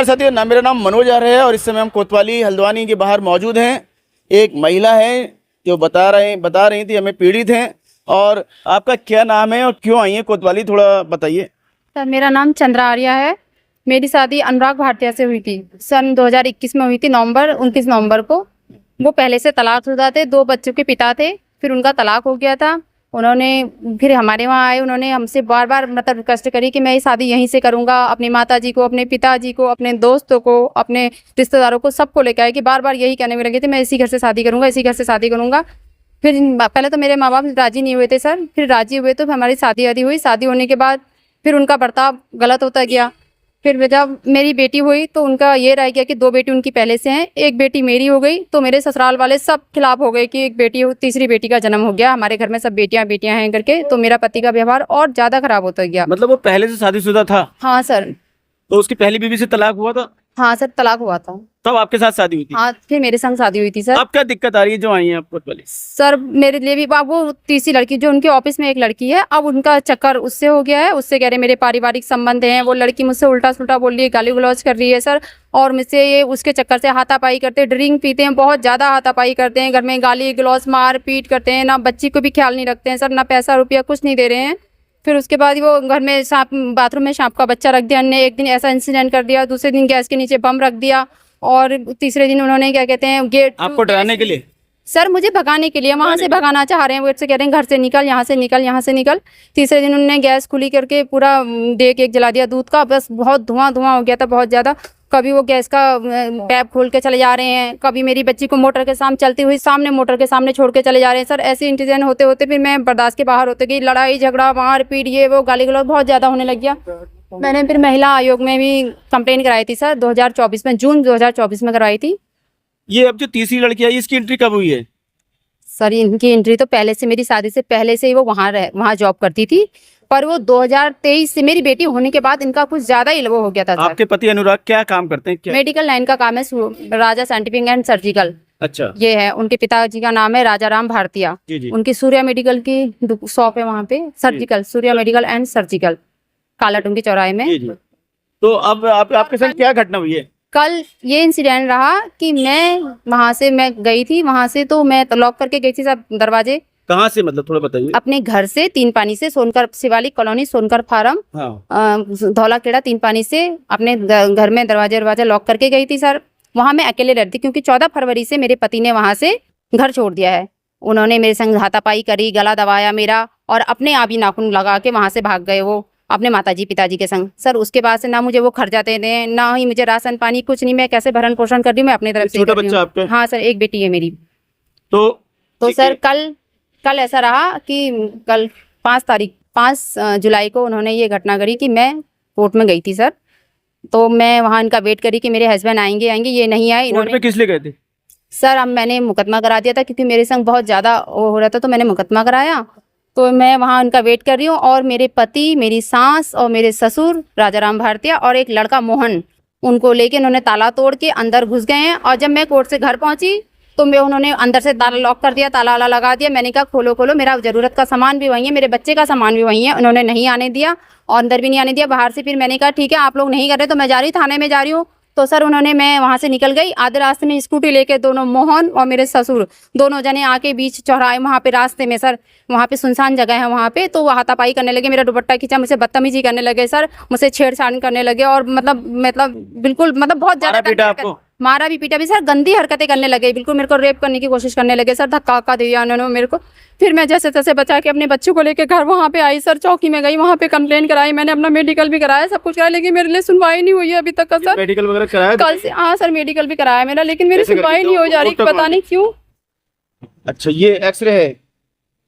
नमस्कार साथियों, मेरा नाम मनोज आर्य है और इस समय हम कोतवाली हल्द्वानी के बाहर मौजूद हैं। एक महिला है जो बता रही थी हमें पीड़ित हैं। और आपका क्या नाम है और क्यों आई है कोतवाली, थोड़ा बताइए। सर मेरा नाम चंद्रा आर्या है। मेरी शादी अनुराग भाटिया से हुई थी, सन 2021 में हुई थी, 29 नवंबर को। वो पहले से तलाकशुदा थे, 2 बच्चों के पिता थे। फिर उनका तलाक हो गया था। उन्होंने फिर हमारे वहाँ आए, उन्होंने हमसे बार बार मतलब रिक्वेस्ट करी कि मैं ये शादी यहीं से करूँगा। अपनी माताजी को, अपने पिताजी को, अपने दोस्तों को, अपने रिश्तेदारों को, सबको लेकर आए कि बार बार यही कहने में लगे थे मैं इसी घर से शादी करूँगा, इसी घर से शादी करूँगा। फिर पहले तो मेरे माँ बाप राजी नहीं हुए थे सर, फिर राजी हुए तो हमारी शादी आदि हुई। शादी होने के बाद फिर उनका बर्ताव गलत होता गया। फिर जब मेरी बेटी हुई तो उनका ये रह गया कि 2 बेटी उनकी पहले से हैं, 1 बेटी मेरी हो गई। तो मेरे ससुराल वाले सब खिलाफ हो गए कि एक बेटी हो, तीसरी बेटी का जन्म हो गया। हमारे घर में सब बेटियां बेटियां हैं करके। तो मेरा पति का व्यवहार और ज़्यादा खराब होता गया। मतलब वो पहले से शादीशुदा था? हाँ सर। तो उसकी पहली बीवी से तलाक हुआ था? हाँ सर, तलाक हुआ था। तब आपके साथ शादी हुई थी? हाँ, फिर मेरे संग शादी हुई थी सर। अब क्या दिक्कत आ रही है जो आई है आप कोतवाली? सर मेरे लिए भी वो तीसरी लड़की जो उनके ऑफिस में एक लड़की है, अब उनका चक्कर उससे हो गया है। उससे कह रहे मेरे पारिवारिक संबंध हैं। वो लड़की मुझसे उल्टा सुल्टा बोल रही है, गाली गलौज कर रही है सर। और मुझसे ये उसके चक्कर से हाथापाई करते, ड्रिंक पीते हैं, बहुत ज़्यादा हाथापाई करते हैं। घर में गाली गलौज, मार पीट करते हैं। ना बच्ची को भी ख्याल नहीं रखते हैं सर, ना पैसा रुपया कुछ नहीं दे रहे हैं। फिर उसके बाद वो घर में बाथरूम में सांप का बच्चा रख दिया। हमने एक दिन ऐसा इंसिडेंट कर दिया, दूसरे दिन गैस के नीचे बम रख दिया, और तीसरे दिन उन्होंने क्या कहते हैं गेट आपको डराने के लिए? सर मुझे भगाने के लिए, वहाँ से भगाना चाह रहे हैं। वो से कह रहे हैं घर से निकल, यहाँ से निकल, यहाँ से निकल। तीसरे दिन उन्होंने गैस खुली करके पूरा डेक एक जला दिया दूध का। बस बहुत धुआं हो गया था, बहुत ज़्यादा। कभी वो गैस का पैप खोल के चले जा रहे हैं, कभी मेरी बच्ची को मोटर के सामने चलती हुई सामने मोटर के सामने छोड़ के चले जा रहे हैं सर। ऐसे इंसिडेंट होते होते फिर मैं बर्दाश्त के बाहर होते गई। लड़ाई झगड़ा, मार पीट, ये वो गाली गलौज बहुत ज़्यादा होने लग गया। मैंने फिर महिला आयोग में भी कंप्लेन कराई थी सर, 2024 में, जून 2024 में करवाई थी। ये अब जो तीसरी लड़की आई इसकी एंट्री कब हुई है? सर इनकी एंट्री तो पहले से, मेरी शादी से पहले से ही वो वहाँ जॉब करती थी। पर वो 2023 से मेरी बेटी होने के बाद इनका कुछ ज्यादा ही वो हो गया था सर। आपके पति अनुराग क्या काम करते हैं? क्या मेडिकल लाइन का काम है, राजा साइंटिफिक एंड सर्जिकल। अच्छा, ये है। उनके पिताजी का नाम है राजा राम भारतीया। जी जी। उनकी सूर्या मेडिकल की शॉप है वहाँ पे, surgical, Surya medical and surgical, Kaladhungi चौराहे में। जी जी। तो अब आपके साथ क्या घटना हुई है? कल ये इंसिडेंट रहा कि मैं गई थी वहां से, तो मैं लॉक करके गई थी सब दरवाजे। कहाँ से, मतलब थोड़ा बताइए। अपने घर से, 3 पानी से, सोनकर शिवालिक कॉलोनी, सोनकर फार्म, हाँ। धौलाखेड़ा, 3 पानी से अपने घर में दरवाजे लॉक करके गई थी सर। वहां मैं अकेले रहती क्योंकि 14 फरवरी से मेरे पति ने वहां से घर छोड़ दिया है। उन्होंने मेरे संग हाथापाई करी, गला दबाया मेरा, और अपने आप ही नाखून लगा के वहां से भाग गए वो अपने माताजी पिताजी के संग सर। उसके बाद से ना मुझे वो खर्चाते थे, ना ही मुझे राशन पानी, कुछ नहीं। मैं कैसे भरण पोषण कर रही हूँ, मैं अपनी तरफ से छोटा बच्चा आपका? हाँ सर, 1 बेटी है मेरी। तो सर कल ऐसा रहा कि कल 5 जुलाई को उन्होंने ये घटना करी कि मैं कोर्ट में गई थी सर। तो मैं वहाँ इनका वेट करी कि मेरे हस्बैंड आएंगे, ये नहीं आए। कोर्ट में किस लिए गए थे? सर अब मैंने मुकदमा करा दिया था क्योंकि मेरे संग बहुत ज़्यादा हो रहा था, तो मैंने मुकदमा कराया। तो मैं वहाँ उनका वेट कर रही हूँ, और मेरे पति, मेरी सास और मेरे ससुर राजाराम भारतीया और एक लड़का मोहन, उनको लेके उन्होंने ताला तोड़ के अंदर घुस गए हैं। और जब मैं कोर्ट से घर पहुँची तो उन्होंने अंदर से ताला लॉक कर दिया, ताला वाला लगा दिया। मैंने कहा खोलो, मेरा ज़रूरत का सामान भी वहीं है, मेरे बच्चे का सामान भी वहीं है। उन्होंने नहीं आने दिया और अंदर भी नहीं आने दिया बाहर से। फिर मैंने कहा ठीक है, आप लोग नहीं कर रहे तो मैं जा रही हूँ, थाने में जा रही हूँ। तो सर मैं वहाँ से निकल गई। आधे रास्ते में स्कूटी लेके दोनों, मोहन और मेरे ससुर, दोनों जने आके बीच चौराहे वहाँ पे रास्ते में सर, वहाँ पे सुनसान जगह है वहाँ पे, तो वो हाथापाई करने लगे, मेरा दुपट्टा खींचा, मुझसे बदतमीजी करने लगे सर, मुझसे छेड़छाड़ करने लगे। और मतलब बिल्कुल बहुत ज़्यादा मारा भी पीटा भी सर, गंदी हरकतें करने लगे, बिल्कुल मेरे को रेप करने की कोशिश करने लगे सर। धक्का दिया उन्होंने मेरे को। फिर मैं जैसे तैसे बचा के अपने बच्चों को लेके घर वहाँ पे आई सर, चौकी में गई, वहाँ पे कंप्लेन कराई मैंने, अपना मेडिकल भी कराया, सब कुछ कराया, लेकिन मेरे लिए सुनवाई नहीं हुई है अभी तक का सर। मेडिकल वगैरह कराया? कल से हाँ सर, मेडिकल भी कराया मेरा, लेकिन मेरी सुनवाई नहीं हो जा रही, पता नहीं क्यों। अच्छा, ये एक्सरे है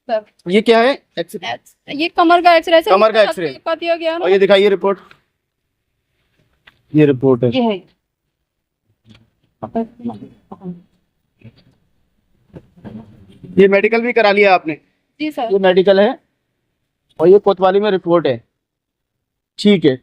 सर? ये क्या है? एक्सरे? ये कमर का एक्सरे, कमर का एक्सरे दिया गया। और ये दिखाइए रिपोर्ट, ये रिपोर्ट है। ये है। ये मेडिकल भी करा लिया आपने? जी सर। ये मेडिकल है और ये कोतवाली में रिपोर्ट है, ठीक है।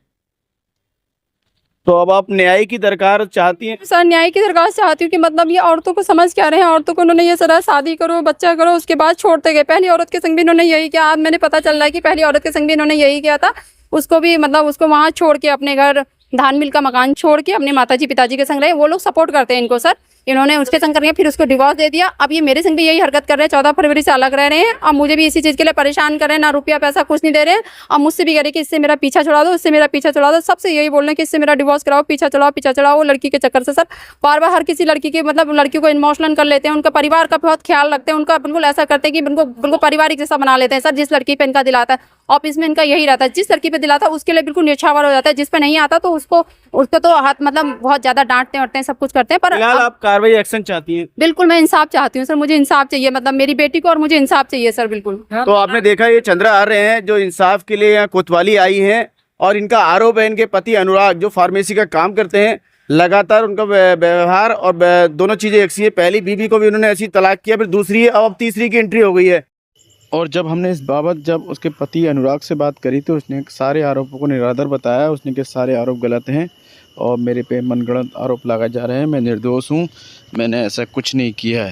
तो अब आप न्याय की दरकार चाहती हैं? सर न्याय की दरखास्त चाहती हूँ कि मतलब ये औरतों को समझ क्या रहे हैं। औरतों को उन्होंने ये सरा शादी करो, बच्चा करो, उसके बाद छोड़ते गए। पहली औरत के संग भी इन्होंने यही किया। आज मैंने पता चल रहा है कि पहली औरत के संग भी इन्होंने यही किया था। उसको भी मतलब उसको वहाँ छोड़ के अपने घर धान मिल का मकान छोड़ के अपने माताजी पिताजी के संग रहे, वो लोग सपोर्ट करते हैं इनको सर। इन्होंने उसके संग करके फिर उसको डिवोर्स दे दिया। अब ये मेरे संग भी यही हरकत कर रहे हैं, 14 फरवरी से अलग रह रहे हैं और मुझे भी इसी चीज़ के लिए परेशान कर रहे हैं, ना रुपया पैसा कुछ नहीं दे रहे हैं। और मुझसे भी कह रहे हैं कि इससे मेरा पीछा छुड़ा दो, इससे मेरा पीछा छुड़ा दो, सबसे यही बोल रहे हैं कि इससे मेरा डिवोर्स कराओ, पीछा चढ़ाओ। वो लड़की के चक्कर से सर बार बार हर किसी लड़की के मतलब लड़की को इमोशनल कर लेते हैं, उनका परिवार का बहुत ख्याल रखते हैं, उनका बिल्कुल ऐसा करते हैं कि बिल्कुल पारिवारिक जैसा बना लेते हैं सर। जिस लड़की पे इनका दिल आता है ऑफिस में इनका यही रहता है, जिस लड़की पे दिल आता है उसके लिए बिल्कुल न्यौछावर हो जाता है, जिस पे नहीं आता तो उसको तो हाथ मतलब बहुत ज़्यादा डांटते वाटते हैं, सब कुछ करते हैं। पर फिलहाल आप कार्रवाई एक्शन चाहती हैं? बिल्कुल मैं इंसाफ चाहती हूँ सर, मुझे इंसाफ चाहिए, मतलब मेरी बेटी को और मुझे इंसाफ चाहिए सर बिल्कुल। तो आपने देखा ये चंद्रा आ रहे हैं जो इंसाफ के लिए यहाँ कोतवाली आई हैं और इनका आरोप है इनके पति अनुराग जो फार्मेसी का काम करते हैं, लगातार उनका व्यवहार और दोनों चीज़ें एक सी है। पहली बीवी को भी उन्होंने ऐसी तलाक किया, फिर दूसरी अब तीसरी की एंट्री हो गई है। और जब हमने इस बाबत जब उसके पति अनुराग से बात करी तो उसने सारे आरोपों को निराधार बताया। उसने कि सारे आरोप गलत हैं और मेरे पे मनगढ़ंत आरोप लगाए जा रहे हैं, मैं निर्दोष हूँ, मैंने ऐसा कुछ नहीं किया है।